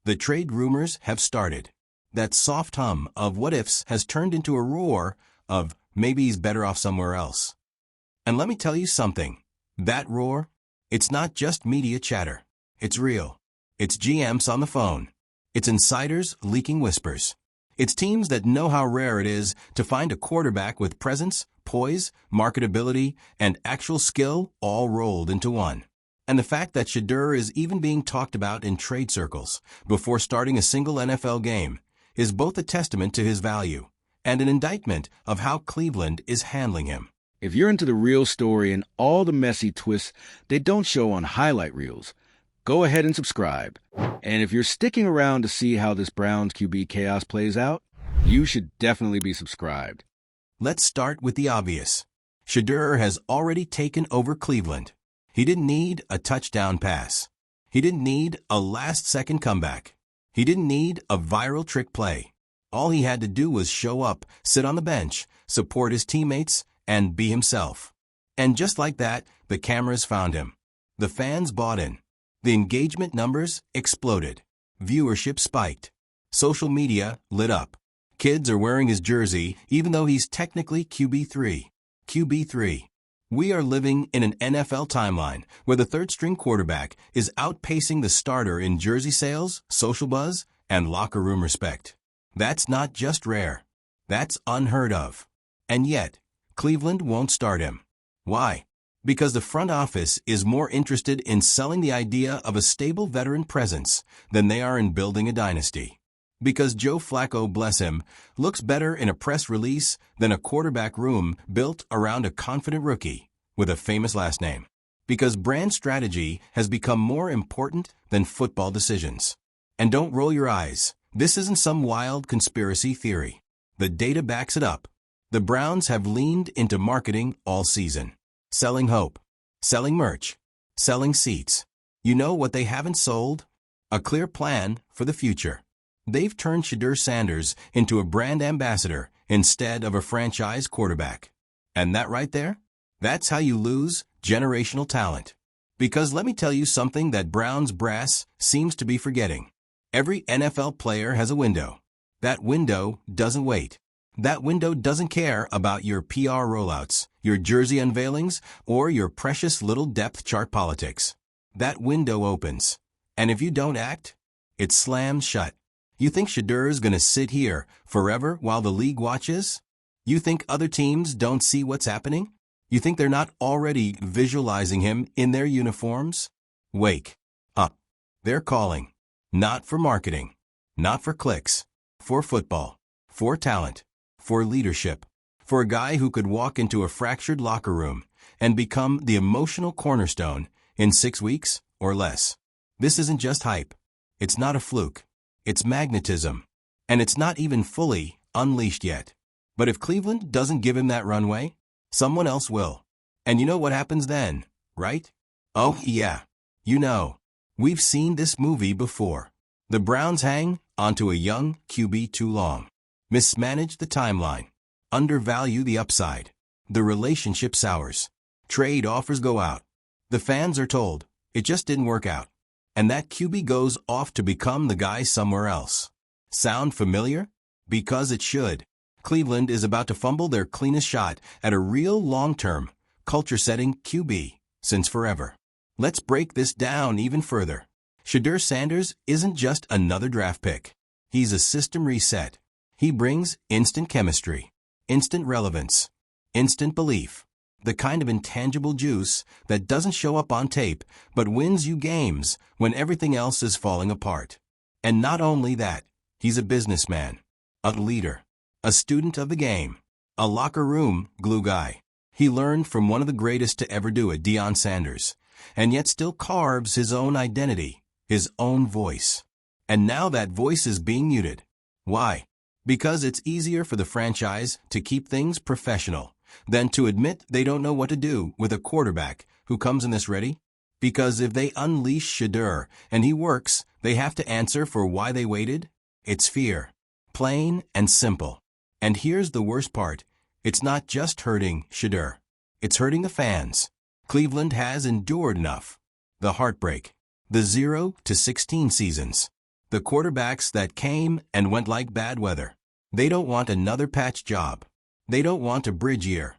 The trade rumors have started. That soft hum of what-ifs has turned into a roar of maybe he's better off somewhere else. And let me tell you something. That roar, it's not just media chatter. It's real. It's GMs on the phone. It's insiders leaking whispers. It's teams that know how rare it is to find a quarterback with presence, poise, marketability, and actual skill all rolled into one. And the fact that Shedeur is even being talked about in trade circles before starting a single NFL game is both a testament to his value and an indictment of how Cleveland is handling him. If you're into the real story and all the messy twists they don't show on highlight reels, go ahead and subscribe. And if you're sticking around to see how this Browns QB chaos plays out, you should definitely be subscribed. Let's start with the obvious. Shedeur has already taken over Cleveland. He didn't need a touchdown pass. He didn't need a last-second comeback. He didn't need a viral trick play. All he had to do was show up, sit on the bench, support his teammates, and be himself. And just like that, the cameras found him. The fans bought in. The engagement numbers exploded. Viewership spiked. Social media lit up. Kids are wearing his jersey even though he's technically QB3. QB3. We are living in an NFL timeline where the third-string quarterback is outpacing the starter in jersey sales, social buzz, and locker room respect. That's not just rare. That's unheard of. And yet, Cleveland won't start him. Why? Because the front office is more interested in selling the idea of a stable veteran presence than they are in building a dynasty. Because Joe Flacco, bless him, looks better in a press release than a quarterback room built around a confident rookie with a famous last name. Because brand strategy has become more important than football decisions. And don't roll your eyes. This isn't some wild conspiracy theory. The data backs it up. The Browns have leaned into marketing all season. Selling hope. Selling merch. Selling seats. You know what they haven't sold? A clear plan for the future. They've turned Shedeur Sanders into a brand ambassador instead of a franchise quarterback. And that right there? That's how you lose generational talent. Because let me tell you something that Browns brass seems to be forgetting. Every NFL player has a window. That window doesn't wait. That window doesn't care about your PR rollouts, your jersey unveilings, or your precious little depth chart politics. That window opens. And if you don't act, it slams shut. You think Shedeur's gonna sit here forever while the league watches? You think other teams don't see what's happening? You think they're not already visualizing him in their uniforms? Wake up. They're calling. Not for marketing. Not for clicks. For football. For talent. For leadership. For a guy who could walk into a fractured locker room and become the emotional cornerstone in 6 weeks or less. This isn't just hype. It's not a fluke. It's magnetism. And it's not even fully unleashed yet. But if Cleveland doesn't give him that runway, someone else will. And you know what happens then, right? Oh, yeah. You know. We've seen this movie before. The Browns hang onto a young QB too long. Mismanage the timeline. Undervalue the upside. The relationship sours. Trade offers go out. The fans are told, it just didn't work out. And that QB goes off to become the guy somewhere else. Sound familiar? Because it should. Cleveland is about to fumble their cleanest shot at a real long-term, culture-setting QB since forever. Let's break this down even further. Shedeur Sanders isn't just another draft pick. He's a system reset. He brings instant chemistry, instant relevance, instant belief, the kind of intangible juice that doesn't show up on tape but wins you games when everything else is falling apart. And not only that, he's a businessman, a leader, a student of the game, a locker room glue guy. He learned from one of the greatest to ever do it, Deion Sanders, and yet still carves his own identity, his own voice. And now that voice is being muted. Why? Because it's easier for the franchise to keep things professional than to admit they don't know what to do with a quarterback who comes in this ready. Because if they unleash Shedeur and he works, they have to answer for why they waited. It's fear. Plain and simple. And here's the worst part. It's not just hurting Shedeur. It's hurting the fans. Cleveland has endured enough. The heartbreak. The 0-16 seasons. The quarterbacks that came and went like bad weather. They don't want another patch job. They don't want a bridge year.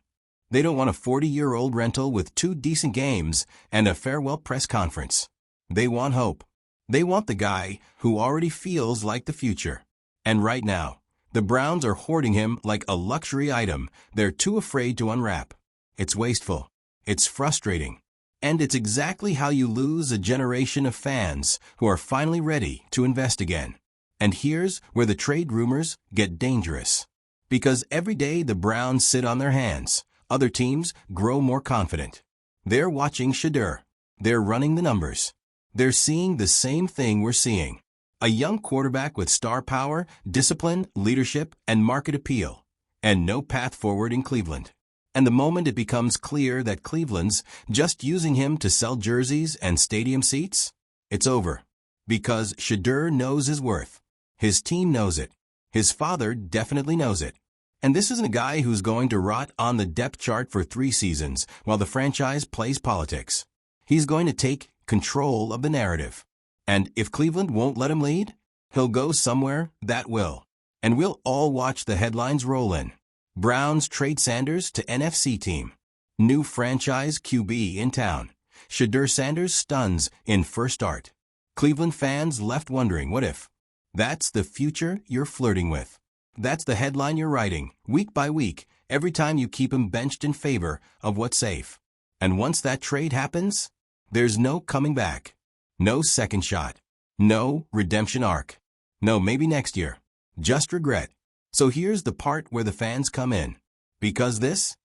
They don't want a 40-year-old rental with 2 decent games and a farewell press conference. They want hope. They want the guy who already feels like the future. And right now, the Browns are hoarding him like a luxury item they're too afraid to unwrap. It's wasteful. It's frustrating. And it's exactly how you lose a generation of fans who are finally ready to invest again. And here's where the trade rumors get dangerous. Because every day the Browns sit on their hands, other teams grow more confident. They're watching Shedeur. They're running the numbers. They're seeing the same thing we're seeing. A young quarterback with star power, discipline, leadership, and market appeal. And no path forward in Cleveland. And the moment it becomes clear that Cleveland's just using him to sell jerseys and stadium seats, it's over. Because Shedeur knows his worth. His team knows it. His father definitely knows it. And this isn't a guy who's going to rot on the depth chart for 3 seasons while the franchise plays politics. He's going to take control of the narrative. And if Cleveland won't let him lead, he'll go somewhere that will. And we'll all watch the headlines roll in. Browns trade Sanders to NFC team. New franchise QB in town. Shedeur Sanders stuns in first start. Cleveland fans left wondering, what if? That's the future you're flirting with. That's the headline you're writing, week by week, every time you keep him benched in favor of what's safe. And once that trade happens, there's no coming back. No second shot. No redemption arc. No, maybe next year. Just regret. So here's the part where the fans come in. Because this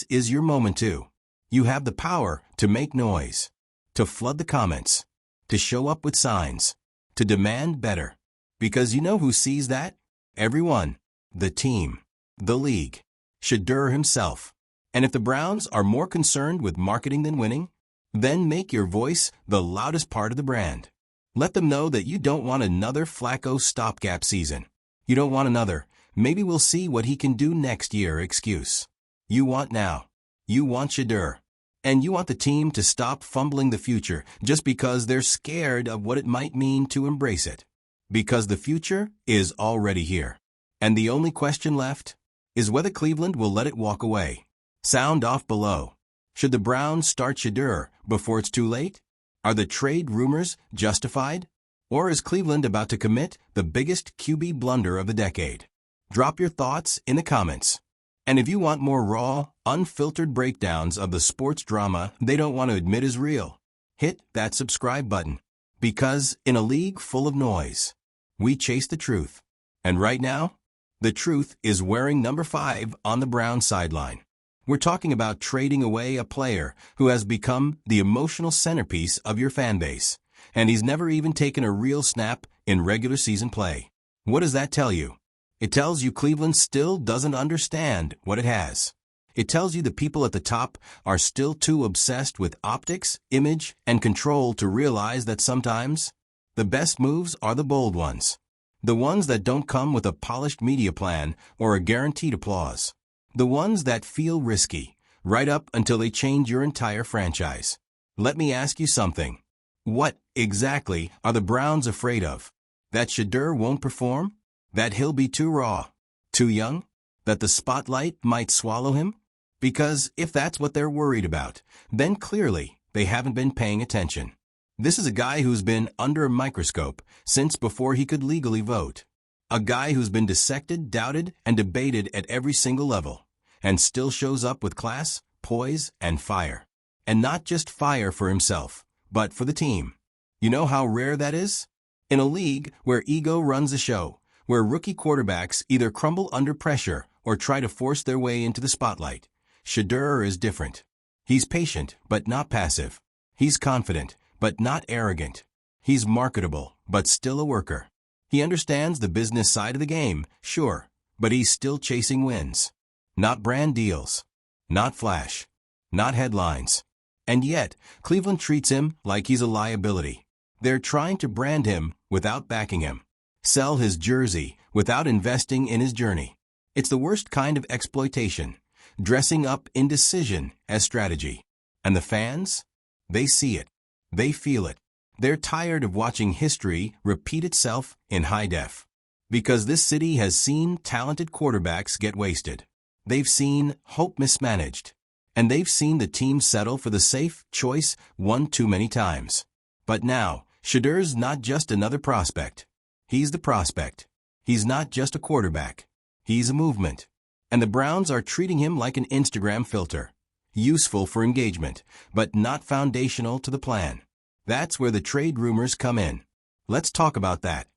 is your moment too. You have the power to make noise, to flood the comments, to show up with signs, to demand better. Because you know who sees that? Everyone. The team. The league. Shedeur himself. And if the Browns are more concerned with marketing than winning, then make your voice the loudest part of the brand. Let them know that you don't want another Flacco stopgap season. You don't want another, maybe we'll see what he can do next year excuse. You want now. You want Shedeur. And you want the team to stop fumbling the future just because they're scared of what it might mean to embrace it. Because the future is already here. And the only question left is whether Cleveland will let it walk away. Sound off below. Should the Browns start Shedeur before it's too late? Are the trade rumors justified? Or is Cleveland about to commit the biggest QB blunder of the decade? Drop your thoughts in the comments. And if you want more raw, unfiltered breakdowns of the sports drama they don't want to admit is real, hit that subscribe button. Because in a league full of noise, we chase the truth. And right now, the truth is wearing number 5 on the Browns sideline. We're talking about trading away a player who has become the emotional centerpiece of your fan base, and he's never even taken a real snap in regular season play. What does that tell you? It tells you Cleveland still doesn't understand what it has. It tells you the people at the top are still too obsessed with optics, image, and control to realize that sometimes the best moves are the bold ones. The ones that don't come with a polished media plan or a guaranteed applause. The ones that feel risky, right up until they change your entire franchise. Let me ask you something. What exactly are the Browns afraid of? That Shedeur won't perform? That he'll be too raw? Too young? That the spotlight might swallow him? Because if that's what they're worried about, then clearly they haven't been paying attention. This is a guy who's been under a microscope since before he could legally vote. A guy who's been dissected, doubted, and debated at every single level, and still shows up with class, poise, and fire. And not just fire for himself, but for the team. You know how rare that is? In a league where ego runs the show, where rookie quarterbacks either crumble under pressure or try to force their way into the spotlight, Shedeur is different. He's patient, but not passive. He's confident, but not arrogant. He's marketable, but still a worker. He understands the business side of the game, sure, but he's still chasing wins. Not brand deals. Not flash. Not headlines. And yet, Cleveland treats him like he's a liability. They're trying to brand him without backing him. Sell his jersey without investing in his journey. It's the worst kind of exploitation, dressing up indecision as strategy. And the fans? They see it. They feel it. They're tired of watching history repeat itself in high def. Because this city has seen talented quarterbacks get wasted. They've seen hope mismanaged. And they've seen the team settle for the safe choice one too many times. But now, Shedeur's not just another prospect. He's the prospect. He's not just a quarterback. He's a movement. And the Browns are treating him like an Instagram filter. Useful for engagement, but not foundational to the plan. That's where the trade rumors come in. Let's talk about that.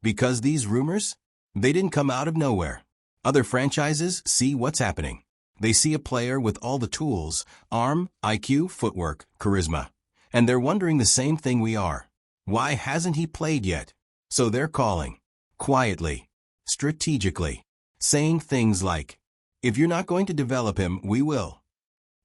Because these rumors, they didn't come out of nowhere. Other franchises see what's happening. They see a player with all the tools, arm, IQ, footwork, charisma. And they're wondering the same thing we are. Why hasn't he played yet? So they're calling. Quietly. Strategically. Saying things like, if you're not going to develop him, we will.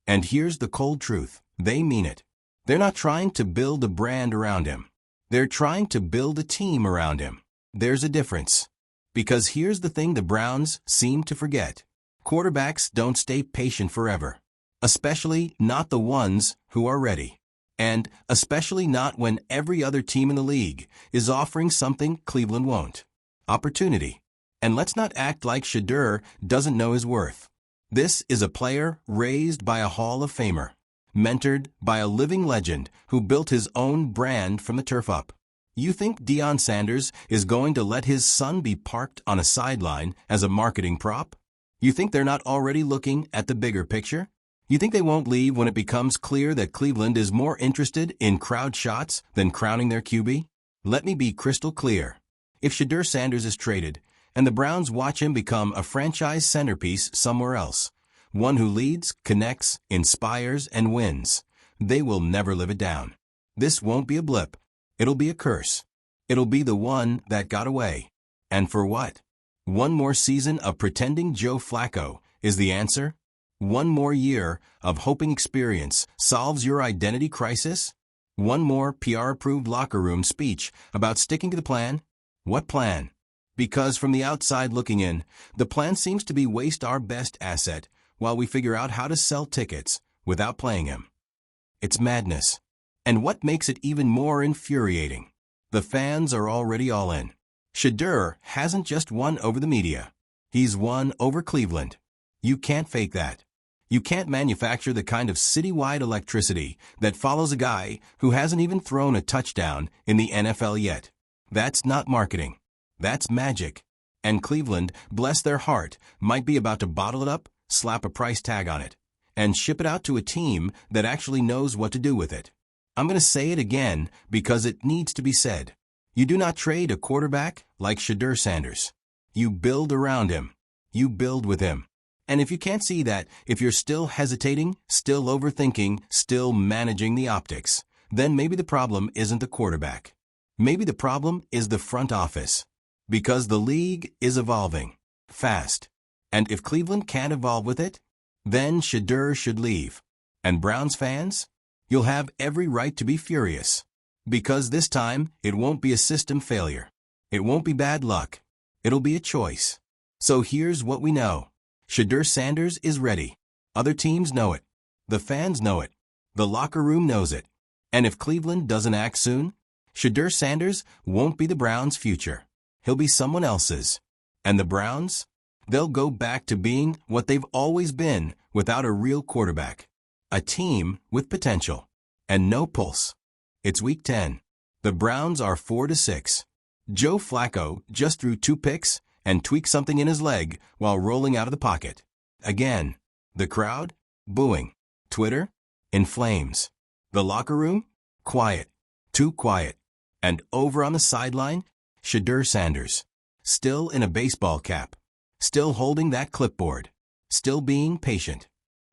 And here's the cold truth. They mean it. They're not trying to build a brand around him. They're trying to build a team around him. There's a difference. Because here's the thing the Browns seem to forget. Quarterbacks don't stay patient forever. Especially not the ones who are ready. And especially not when every other team in the league is offering something Cleveland won't. Opportunity. And let's not act like Shedeur doesn't know his worth. This is a player raised by a Hall of Famer. Mentored by a living legend who built his own brand from the turf up. You think Deion Sanders is going to let his son be parked on a sideline as a marketing prop? You think they're not already looking at the bigger picture? You think they won't leave when it becomes clear that Cleveland is more interested in crowd shots than crowning their QB? Let me be crystal clear. If Shedeur Sanders is traded, and the Browns watch him become a franchise centerpiece somewhere else, one who leads, connects, inspires, and wins, they will never live it down. This won't be a blip. It'll be a curse. It'll be the one that got away. And for what? One more season of pretending Joe Flacco is the answer? One more year of hoping experience solves your identity crisis? One more PR-approved locker room speech about sticking to the plan? What plan? Because from the outside looking in, the plan seems to be waste our best asset while we figure out how to sell tickets without playing him. It's madness. And what makes it even more infuriating? The fans are already all in. Shedeur hasn't just won over the media. He's won over Cleveland. You can't fake that. You can't manufacture the kind of citywide electricity that follows a guy who hasn't even thrown a touchdown in the NFL yet. That's not marketing. That's magic. And Cleveland, bless their heart, might be about to bottle it up, slap a price tag on it, and ship it out to a team that actually knows what to do with it. I'm going to say it again because it needs to be said. You do not trade a quarterback like Shedeur Sanders. You build around him. You build with him. And if you can't see that, if you're still hesitating, still overthinking, still managing the optics, then maybe the problem isn't the quarterback. Maybe the problem is the front office. Because the league is evolving. Fast. And if Cleveland can't evolve with it, then Shedeur should leave. And Browns fans? You'll have every right to be furious. Because this time, it won't be a system failure. It won't be bad luck. It'll be a choice. So here's what we know. Shedeur Sanders is ready. Other teams know it. The fans know it. The locker room knows it. And if Cleveland doesn't act soon, Shedeur Sanders won't be the Browns' future. He'll be someone else's. And the Browns? They'll go back to being what they've always been without a real quarterback. A team with potential. And no pulse. It's week 10. The Browns are 4-6. Joe Flacco just threw 2 picks and tweaked something in his leg while rolling out of the pocket. Again, the crowd? Booing. Twitter? In flames. The locker room? Quiet. Too quiet. And over on the sideline? Shedeur Sanders. Still in a baseball cap. Still holding that clipboard. Still being patient.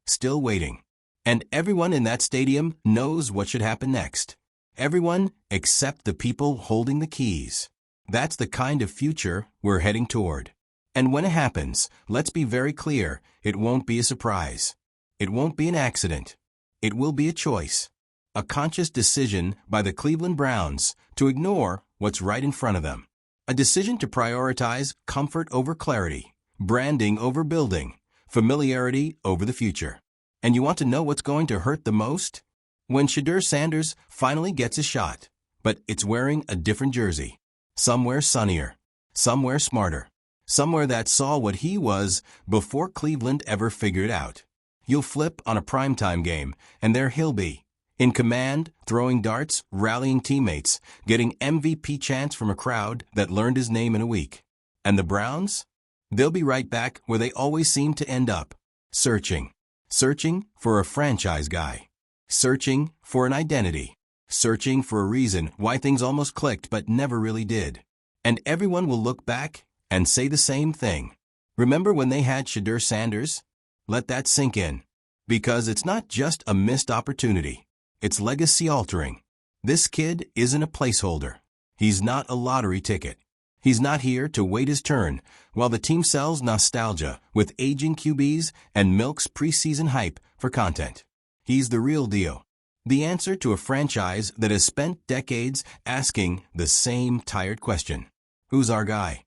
Still waiting. And everyone in that stadium knows what should happen next. Everyone except the people holding the keys. That's the kind of future we're heading toward. And when it happens, let's be very clear, it won't be a surprise. It won't be an accident. It will be a choice. A conscious decision by the Cleveland Browns to ignore what's right in front of them. A decision to prioritize comfort over clarity, branding over building, familiarity over the future. And you want to know what's going to hurt the most? When Shedeur Sanders finally gets a shot. but it's wearing a different jersey. Somewhere sunnier, somewhere smarter, somewhere that saw what he was before Cleveland ever figured it out. You'll flip on a primetime game, and there he'll be, in command, throwing darts, rallying teammates, getting MVP chants from a crowd that learned his name in a week. And the Browns? They'll be right back where they always seem to end up, searching for a franchise guy, searching for an identity, searching for a reason why things almost clicked but never really did. And everyone will look back and say the same thing. Remember when they had Shedeur Sanders? Let that sink in. Because it's not just a missed opportunity. It's legacy-altering. This kid isn't a placeholder. He's not a lottery ticket. He's not here to wait his turn while the team sells nostalgia with aging QBs and milks preseason hype for content. He's the real deal. The answer to a franchise that has spent decades asking the same tired question. Who's our guy?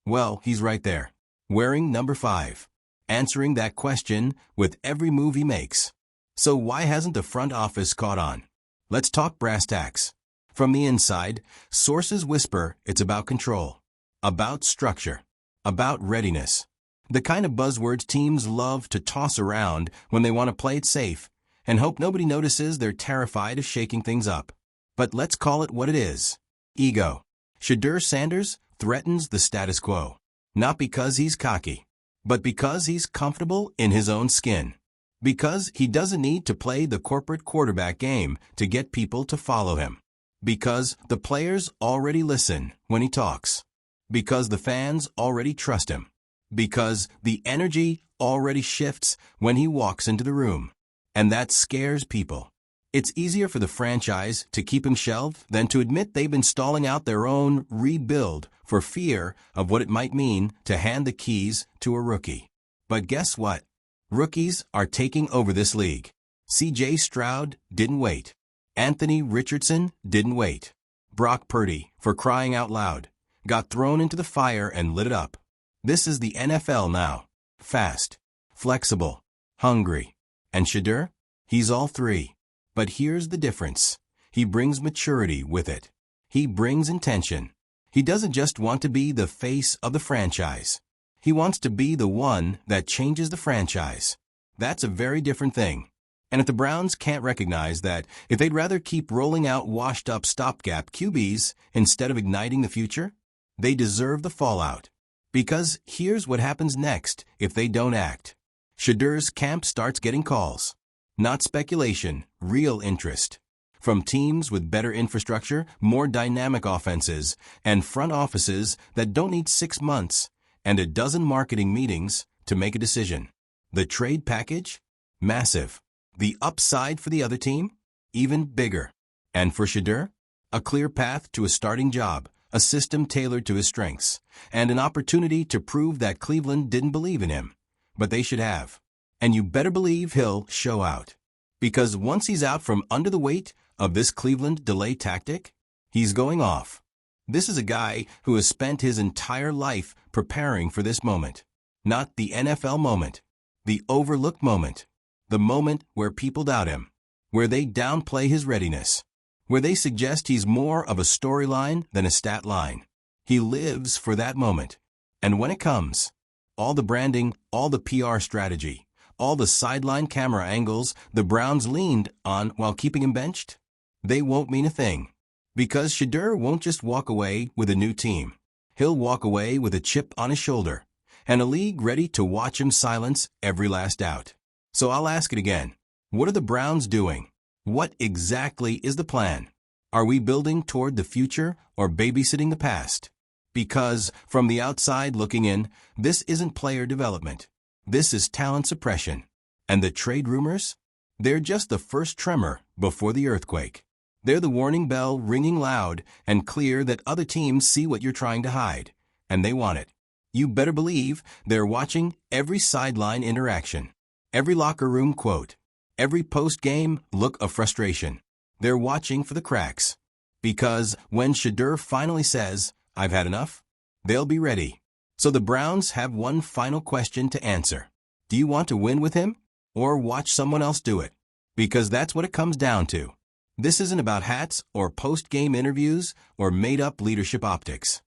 Well, he's right there, wearing number 5, answering that question with every move he makes. So why hasn't the front office caught on? Let's talk brass tacks. From the inside, sources whisper it's about control, about structure, about readiness. The kind of buzzwords teams love to toss around when they want to play it safe and hope nobody notices they're terrified of shaking things up. But let's call it what it is. Ego. Shedeur Sanders threatens the status quo, not because he's cocky, but because he's comfortable in his own skin. Because he doesn't need to play the corporate quarterback game to get people to follow him. Because the players already listen when he talks. Because the fans already trust him. Because the energy already shifts when he walks into the room. And that scares people. It's easier for the franchise to keep him shelved than to admit they've been stalling out their own rebuild for fear of what it might mean to hand the keys to a rookie. But guess what? Rookies are taking over this league. C.J. Stroud didn't wait. Anthony Richardson didn't wait. Brock Purdy, for crying out loud, got thrown into the fire and lit it up. This is the NFL now. Fast, flexible, hungry. And Shedeur? He's all three. But here's the difference. He brings maturity with it. He brings intention. He doesn't just want to be the face of the franchise. He wants to be the one that changes the franchise. That's a very different thing. And if the Browns can't recognize that, if they'd rather keep rolling out washed-up stopgap QBs instead of igniting the future, they deserve the fallout. Because here's what happens next if they don't act. Shedeur's camp starts getting calls. Not speculation, real interest. From teams with better infrastructure, more dynamic offenses, and front offices that don't need 6 months and a dozen marketing meetings to make a decision. The trade package? Massive. The upside for the other team? Even bigger. And for Shedeur? A clear path to a starting job, a system tailored to his strengths, and an opportunity to prove that Cleveland didn't believe in him. But they should have. And you better believe he'll show out. Because once he's out from under the weight of this Cleveland delay tactic, he's going off. This is a guy who has spent his entire life preparing for this moment. Not the NFL moment. The overlooked moment. The moment where people doubt him. Where they downplay his readiness. Where they suggest he's more of a storyline than a stat line. He lives for that moment. And when it comes, all the branding, all the PR strategy, all the sideline camera angles the Browns leaned on while keeping him benched, they won't mean a thing. Because Shedeur won't just walk away with a new team. He'll walk away with a chip on his shoulder and a league ready to watch him silence every last doubt. So I'll ask it again. What are the Browns doing? What exactly is the plan? Are we building toward the future or babysitting the past? Because, from the outside looking in, this isn't player development. This is talent suppression. And the trade rumors? They're just the first tremor before the earthquake. They're the warning bell ringing loud and clear that other teams see what you're trying to hide, and they want it. You better believe they're watching every sideline interaction, every locker room quote, every post-game look of frustration. They're watching for the cracks. Because when Shedeur finally says, "I've had enough," they'll be ready. So the Browns have one final question to answer. Do you want to win with him or watch someone else do it? Because that's what it comes down to. This isn't about hats or post-game interviews or made-up leadership optics.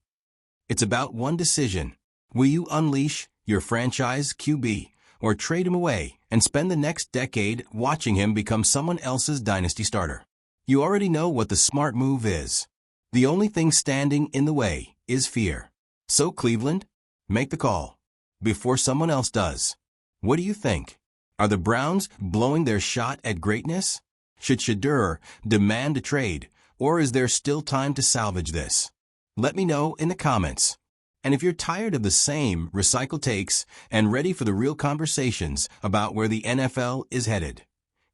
It's about one decision. Will you unleash your franchise QB or trade him away and spend the next decade watching him become someone else's dynasty starter? You already know what the smart move is. The only thing standing in the way is fear. So Cleveland, make the call before someone else does. What do you think? Are the Browns blowing their shot at greatness? Should Shedeur demand a trade, or is there still time to salvage this? Let me know in the comments. And if you're tired of the same recycled takes and ready for the real conversations about where the NFL is headed,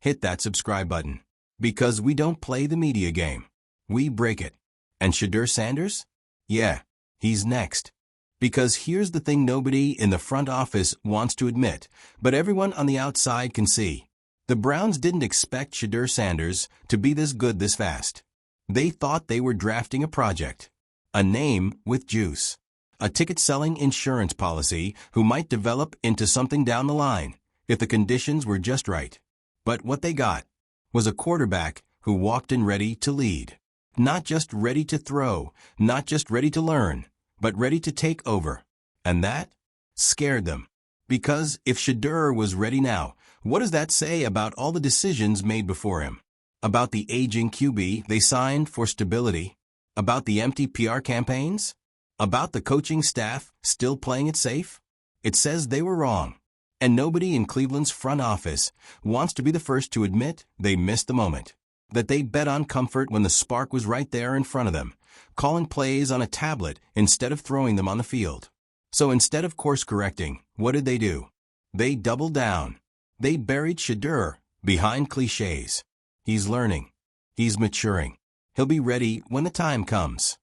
hit that subscribe button. Because we don't play the media game. We break it. And Shedeur Sanders? Yeah, he's next. Because here's the thing nobody in the front office wants to admit, but everyone on the outside can see. The Browns didn't expect Shedeur Sanders to be this good this fast. They thought they were drafting a project. A name with juice. A ticket-selling insurance policy who might develop into something down the line if the conditions were just right. But what they got was a quarterback who walked in ready to lead. Not just ready to throw, not just ready to learn, but ready to take over. And that scared them. Because if Shedeur was ready now, what does that say about all the decisions made before him? About the aging QB they signed for stability? About the empty PR campaigns? About the coaching staff still playing it safe? It says they were wrong. And nobody in Cleveland's front office wants to be the first to admit they missed the moment. That they bet on comfort when the spark was right there in front of them, calling plays on a tablet instead of throwing them on the field. So instead of course correcting, what did they do? They doubled down. They buried Shedeur behind cliches. He's learning. He's maturing. He'll be ready when the time comes.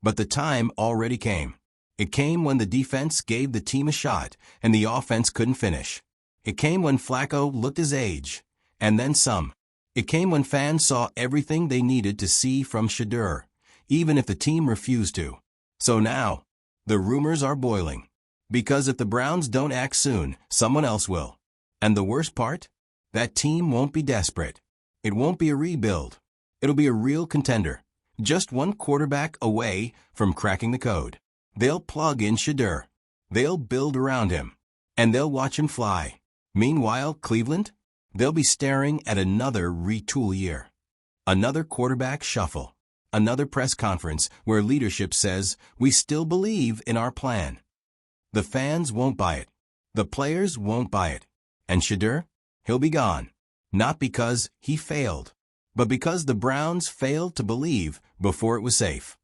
But the time already came. It came when the defense gave the team a shot and the offense couldn't finish. It came when Flacco looked his age, and then some. It came when fans saw everything they needed to see from Shedeur, even if the team refused to. So now, the rumors are boiling. Because if the Browns don't act soon, someone else will. And the worst part? That team won't be desperate. It won't be a rebuild. It'll be a real contender. Just one quarterback away from cracking the code. They'll plug in Shedeur. They'll build around him. And they'll watch him fly. Meanwhile, Cleveland? They'll be staring at another retool year. Another quarterback shuffle. Another press conference where leadership says, we still believe in our plan. The fans won't buy it. The players won't buy it. And Shedeur? He'll be gone. Not because he failed, but because the Browns failed to believe before it was safe.